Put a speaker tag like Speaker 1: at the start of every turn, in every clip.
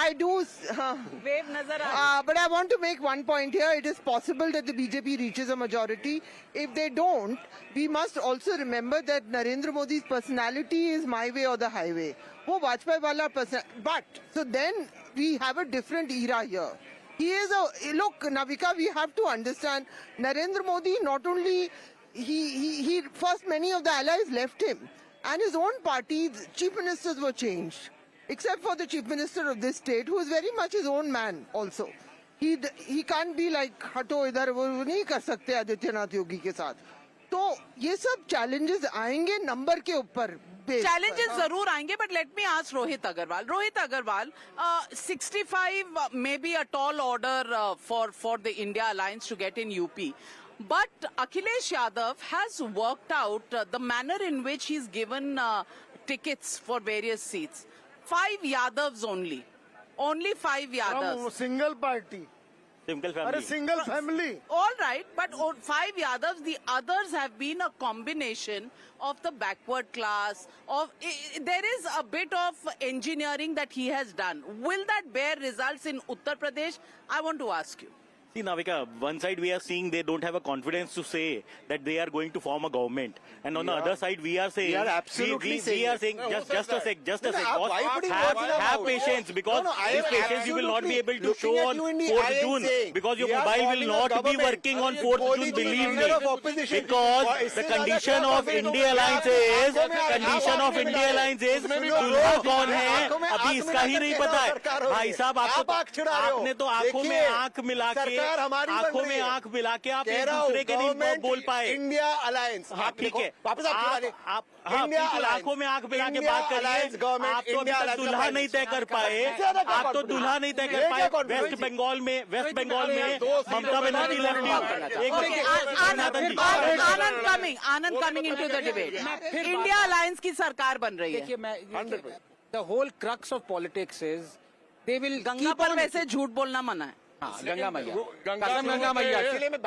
Speaker 1: I do.
Speaker 2: Wave नजर
Speaker 1: But I want to make one point here. It is possible that the BJP reaches a majority. If they don't, we must also remember that Narendra Modi's personality is my way or the highway. वो वाजपेयी वाला person. But so then we have a different era here. He is a look, Navika. We have to understand Narendra Modi. Not only he first many of the allies left him, and his own party chief ministers were changed. Except for the chief minister of this state, who is very much his own man also. He can't be like, हटो इधर, वो नहीं कर सकते आदित्यनाथ योगी के साथ. तो ये सब challenges आएंगे number के ऊपर.
Speaker 2: Challenges जरूर आएंगे, but let me ask Rohit Agarwal. Rohit Agarwal, 65 may be a tall order for the India Alliance to get in UP. But Akhilesh Yadav has worked out the manner in which he's given tickets for various seats. 5 Yadavs only. Only 5 Yadavs.
Speaker 3: Single party.
Speaker 4: Single family.
Speaker 3: Single family.
Speaker 2: All right, but 5 Yadavs, the others have been a combination of the backward class. There is a bit of engineering that he has done. Will that bear results in Uttar Pradesh? I want to ask you.
Speaker 4: See, Navika, one side we are seeing they don't have a confidence to say that they are going to form a government. And on the other side, we are saying...
Speaker 3: We are absolutely
Speaker 4: we are saying, just a sec. Boss, have patience, because this patience you will not be able to show on 4th June. Because your mobile will not be working on 4th June, believe me. Because the condition of India Alliance is, दूल्हा कौन है, अभी इसका ही नहीं पता है. भाई साहब, आपने तो आंखों में आंख मिला के, आंखों में आंख मिला के आप एक दूसरे के नहीं बोल पाए.
Speaker 5: India alliance.
Speaker 4: ठीक है, आप बिल्कुल आंखों में आंख मिला के बात करिए. आप तो अभी तक दुल्हा नहीं तय कर पाए. आप तो दुल्हा नहीं तय कर पाए. वेस्ट बंगाल में ममता बनर्जी
Speaker 2: आनंद coming into the debate. India alliance की सरकार बन रही है.
Speaker 6: The whole crux of politics is they will
Speaker 2: Ganga पर वैसे झूठ बोलना मना है.
Speaker 6: गंगा मैया, गंगा मैया,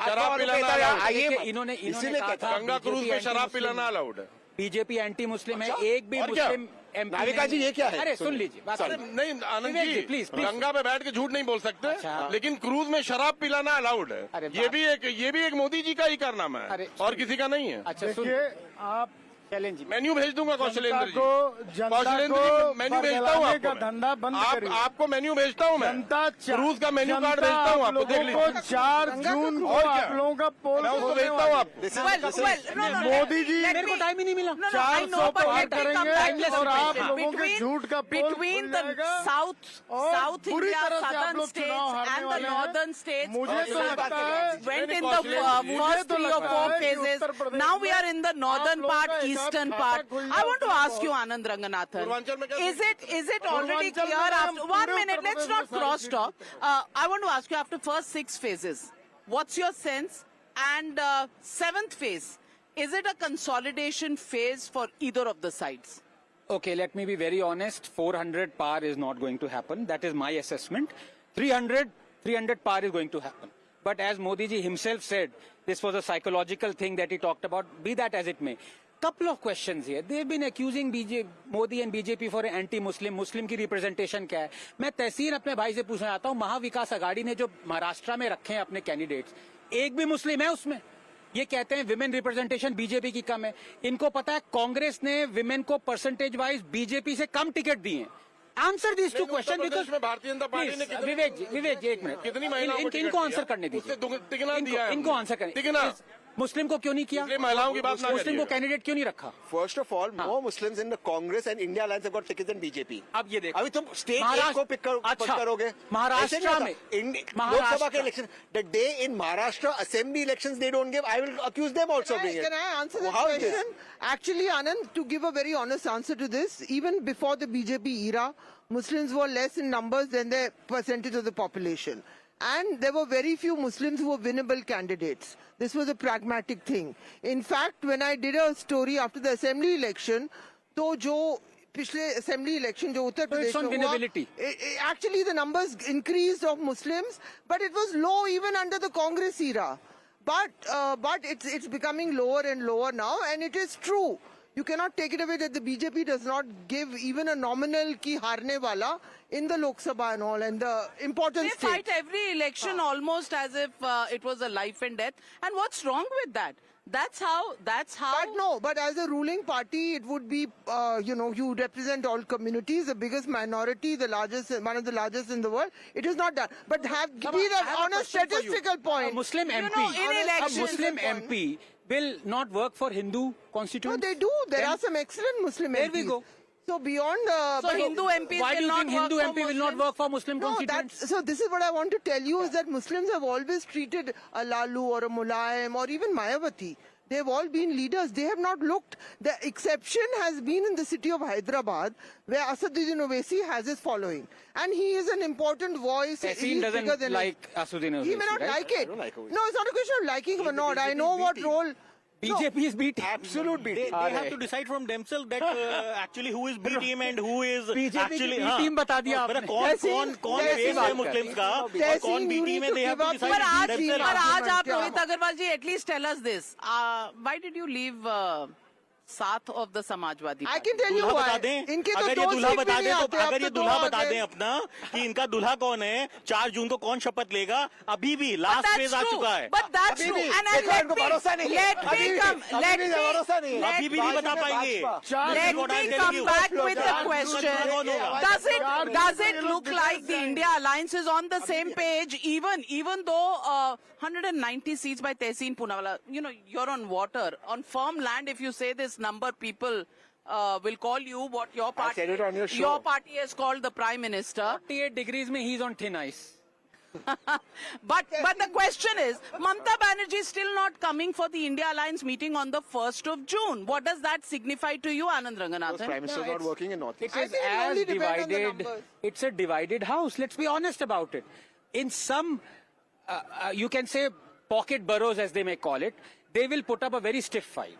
Speaker 5: शराब पिलाना
Speaker 6: इन्होंने
Speaker 5: गंगा क्रूज में शराब पिलाना अलाउड है.
Speaker 6: बीजेपी एंटी मुस्लिम है. एक भी मुस्लिम
Speaker 5: नाविका जी ये क्या है?
Speaker 6: अरे सुन लीजिए बात.
Speaker 5: नहीं आनंद जी,
Speaker 6: प्लीज
Speaker 5: गंगा पे बैठ के झूठ नहीं बोल सकते. लेकिन क्रूज में शराब पिलाना अलाउड है. ये भी एक मोदी जी का ही कारनामा है और किसी का नहीं है.
Speaker 6: अच्छा सुनिए, आप चैलेंज
Speaker 5: मेन्यू भेज दूंगा कौशलेंद्र जी. मेन्यू भेजता हूँ आपको.
Speaker 3: धंधा बंद करिए.
Speaker 5: आपको मेन्यू भेजता हूँ मैं. क्रूज का मेन्यू कार्ड भेजता हूँ आपको. देख लीजिए
Speaker 3: 4 जून को आप लोगों का पोल
Speaker 5: मैं उसको भेजता हूँ आपको.
Speaker 3: मोदी जी
Speaker 6: मेरे को टाइम ही नहीं मिला.
Speaker 3: 400 पार करेंगे और आप लोगों के झूठ का पोल
Speaker 2: between the South India, southern states and the northern states.
Speaker 3: मुझे तो लगता है
Speaker 2: went in the first 3 or 4 phases. Now we are in the northern part, eastern part. I want to ask you, Anand Ranganathan, is it already clear after 1 minute? Let's not cross talk. I want to ask you, after first 6 phases, what's your sense? And 7th phase, is it a consolidation phase for either of the sides?
Speaker 6: Okay, let me be very honest. 400 par is not going to happen. That is my assessment. 300 par is going to happen. But as Modi ji himself said, this was a psychological thing that he talked about. Be that as it may. Couple of questions here. They've been accusing Modi and BJP for anti-Muslim. Muslim की representation क्या है? मैं तहसीन अपने भाई से पूछना चाहता हूँ. महाविकास आघाड़ी ने जो महाराष्ट्र में रखे हैं अपने कैंडिडेट्स, एक भी मुस्लिम है उसमें? ये कहते हैं विमेन रिप्रेजेंटेशन बीजेपी की कम है. इनको पता है कांग्रेस ने विमेन को परसेंटेज वाइज बीजेपी से कम टिकट दिए हैं. Answer this to question because
Speaker 5: Bharatiya Janata party ने
Speaker 6: विवेक जी एक मिनट,
Speaker 5: कितनी महिलाओं को
Speaker 6: इनको आंसर करने दीजिए. इनको आंसर करने. मुस्लिम को क्यों नहीं किया?
Speaker 5: महिलाओं की बात ना करिए.
Speaker 6: मुस्लिम को कैंडिडेट क्यों नहीं रखा?
Speaker 7: First of all, more Muslims in the Congress and India Alliance have got tickets than BJP.
Speaker 6: अब ये देखो,
Speaker 7: अभी तुम स्टेट को पिक करोगे.
Speaker 6: महाराष्ट्र में
Speaker 7: लोकसभा के election, the day in Maharashtra assembly elections they don't give, I will accuse them also of doing it.
Speaker 1: Can I answer that question? Actually, Anand, to give a very honest answer to this, even before the BJP era, Muslims were less in numbers than their percentage of the population. And there were very few Muslims who were winnable candidates. This was a pragmatic thing. In fact, when I did a story after the assembly election, तो जो पिछले assembly election जो उत्तर प्रदेश में हुआ, actually the numbers increased of Muslims, but it was low even under the Congress era. But it's becoming lower and lower now, and it is true. You cannot take it away that the BJP does not give even a nominal ki harne wala in the Lok Sabha and all, and the important
Speaker 2: They
Speaker 1: states.
Speaker 2: fight every election almost as if it was a life and death. And what's wrong with that? That's how.
Speaker 1: But as a ruling party, it would be, you represent all communities, the biggest minority, the largest, one of the largest in the world. It is not that. But be that on a statistical point.
Speaker 6: A Muslim MP,
Speaker 2: in elections-
Speaker 6: a Muslim MP will not work for Hindu
Speaker 1: No,
Speaker 6: constituents.
Speaker 1: they do. There are some excellent Muslim MPs.
Speaker 6: There we go.
Speaker 1: So beyond...
Speaker 2: So Hindu MPs
Speaker 6: Why do
Speaker 2: will
Speaker 6: you
Speaker 2: not
Speaker 6: think Hindu
Speaker 2: work
Speaker 6: MP
Speaker 2: for
Speaker 6: will not
Speaker 2: Muslims?
Speaker 6: work for Muslim
Speaker 1: No,
Speaker 6: constituents?
Speaker 1: so this is what I want to tell you is that Muslims have always treated a Lalu or a Mulayam or even Mayawati. They've all been leaders. They have not looked. The exception has been in the city of Hyderabad, where Asaduddin Owaisi has his following. And he is an important voice.
Speaker 6: Tehseen
Speaker 1: He's bigger
Speaker 6: doesn't
Speaker 1: than
Speaker 6: like Asaduddin Owaisi,
Speaker 1: He may not
Speaker 6: right?
Speaker 1: like it. No, it's not a question of liking him or not. I know what role...
Speaker 6: BJP is B team.
Speaker 7: Absolute B team.
Speaker 4: They have to decide from themselves that actually who is B team and who is
Speaker 6: BJP
Speaker 4: actually
Speaker 6: की B team बता दिया
Speaker 4: मतलब
Speaker 6: आपने।
Speaker 4: कौन face है Muslims का और कौन बी टीम है they have to decide
Speaker 2: पर आज
Speaker 4: themselves.
Speaker 2: पर आज आप
Speaker 1: Yeah.
Speaker 2: Rohit Agarwal ji at least tell us this why did you leave साथ of the Samajwadi
Speaker 1: I can tell you
Speaker 4: दूल्हा
Speaker 1: why.
Speaker 4: बता दें
Speaker 1: इनके तो
Speaker 4: अगर ये
Speaker 1: दो
Speaker 4: दूल्हा
Speaker 1: सीट भी
Speaker 4: बता
Speaker 1: नहीं
Speaker 4: दें तो
Speaker 1: आते, अब
Speaker 4: अगर
Speaker 1: तो
Speaker 4: ये
Speaker 1: दो
Speaker 4: दूल्हा
Speaker 1: आ
Speaker 4: बता
Speaker 1: गए।
Speaker 4: दें अपना कि इनका दूल्हा कौन है 4 जून को कौन शपथ लेगा अभी भी लास्ट फेज आ चुका है
Speaker 2: But that's
Speaker 7: अभी
Speaker 2: true.
Speaker 7: भी,
Speaker 2: And
Speaker 7: देखो, इनको भरोसा नहीं है।
Speaker 2: let me
Speaker 7: अभी भी,
Speaker 2: come.
Speaker 7: अभी
Speaker 2: Let
Speaker 7: भी
Speaker 2: me
Speaker 7: भरोसा नहीं है।
Speaker 4: अभी भी नहीं बता पाएंगे
Speaker 2: Let me come back with the question. Does it look like the India alliance is on the same page, even though 190 seats by Tehseen Poonawalla, you're on water, on firm land. If you say this number, people will call you what your party.
Speaker 7: said it on your show.
Speaker 2: Your party has called the Prime Minister.
Speaker 6: 48 degrees में he's on thin ice.
Speaker 2: But the question is, Mamata Banerjee is still not coming for the India Alliance meeting on the 1st of June. What does that signify to you, Anand Ranganathan?
Speaker 7: Prime Minister is not working in North.
Speaker 6: It
Speaker 1: I
Speaker 6: is
Speaker 1: think it
Speaker 6: as
Speaker 1: only depends on the
Speaker 6: divided.
Speaker 1: numbers.
Speaker 6: It's a divided house. Let's be honest about it. In some, you can say pocket boroughs, as they may call it, they will put up a very stiff fight.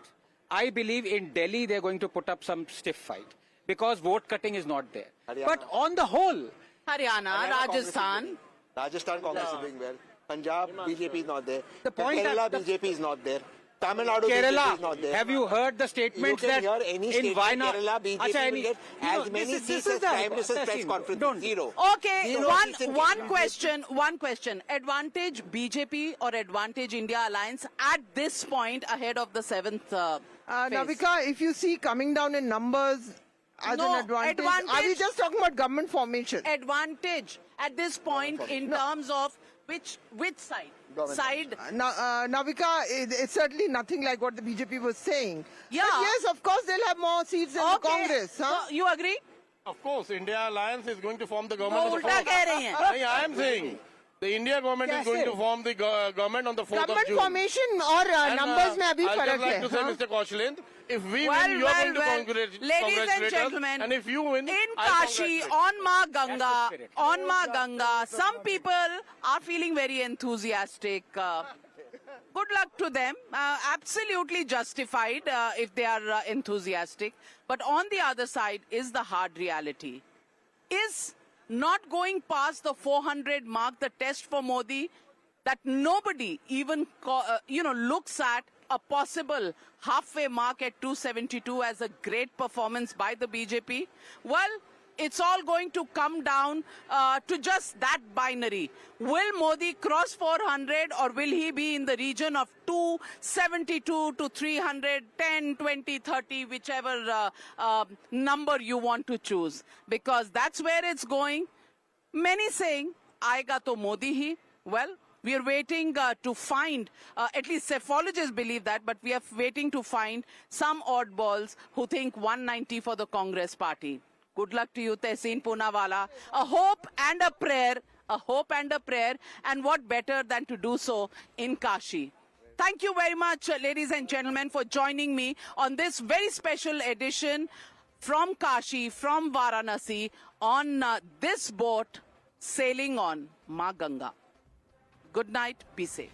Speaker 6: I believe in Delhi they're going to put up some stiff fight because vote cutting is not there.
Speaker 7: Haryana.
Speaker 6: But on the whole,
Speaker 2: Haryana, Rajasthan.
Speaker 7: Rajasthan Congress is doing well. Punjab BJP is not there.
Speaker 6: The point
Speaker 7: Kerala
Speaker 6: that-
Speaker 7: BJP is not there. Tamil Nadu BJP is not
Speaker 6: Kerala,
Speaker 7: there.
Speaker 6: have you heard the statements
Speaker 7: You can
Speaker 6: that
Speaker 7: hear any
Speaker 6: in
Speaker 7: state in
Speaker 6: Wayanad,
Speaker 7: Kerala BJP will get as many seats as Prime Minister's press conference.
Speaker 6: Don't.
Speaker 7: Zero.
Speaker 2: Okay,
Speaker 7: Zero seats in
Speaker 2: one question. Advantage BJP or advantage India Alliance at this point ahead of the 7th phase?
Speaker 1: Navika, if you see coming down in numbers as
Speaker 2: No,
Speaker 1: an advantage,
Speaker 2: advantage-
Speaker 1: are we just talking about government formation?
Speaker 2: Advantage at this point in terms of which side? Side.
Speaker 1: Navika, it's certainly nothing like what the BJP was saying.
Speaker 2: Yeah.
Speaker 1: But yes, of course, they'll have more seats in the Congress. Huh?
Speaker 2: So you agree?
Speaker 5: Of course, India Alliance is going to form the
Speaker 2: वो
Speaker 5: government on the
Speaker 2: उल्टा
Speaker 5: 4th.
Speaker 2: कह रही हैं.
Speaker 5: नहीं, I am saying the India government is going to form the government on the 4th of
Speaker 1: Government
Speaker 5: June.
Speaker 1: formation और
Speaker 5: And,
Speaker 1: numbers में अभी
Speaker 5: I'd
Speaker 1: फर्क
Speaker 5: just like
Speaker 1: है.
Speaker 5: to say,
Speaker 1: हाँ?
Speaker 5: Mr. Kaushalen, if we
Speaker 2: Well,
Speaker 5: win, you are going to
Speaker 2: well.
Speaker 5: congratulate
Speaker 2: Ladies and
Speaker 5: us.
Speaker 2: gentlemen,
Speaker 5: And if you win,
Speaker 2: in
Speaker 5: I
Speaker 2: Kashi,
Speaker 5: congratulate.
Speaker 2: on Ma Ganga,
Speaker 6: That's the spirit.
Speaker 2: on Ma Ganga, some people are feeling very enthusiastic. Good luck to them. Absolutely justified if they are enthusiastic. But on the other side is the hard reality. Is not going past the 400 mark the test for Modi, that nobody even looks at a possible halfway mark at 272 as a great performance by the BJP? Well, it's all going to come down to just that binary. Will Modi cross 400 or will he be in the region of 272 to 300, 10, 20, 30, whichever number you want to choose? Because that's where it's going. Many saying, Aega to Modi hi. Well, we are waiting to find, at least psephologists believe that, but we are waiting to find some oddballs who think 190 for the Congress party. Good luck to you, Tehseen Poonawalla. A hope and a prayer, and what better than to do so in Kashi. Thank you very much, ladies and gentlemen, for joining me on this very special edition from Kashi, from Varanasi, on this boat sailing on Ma Ganga. Good night, be safe.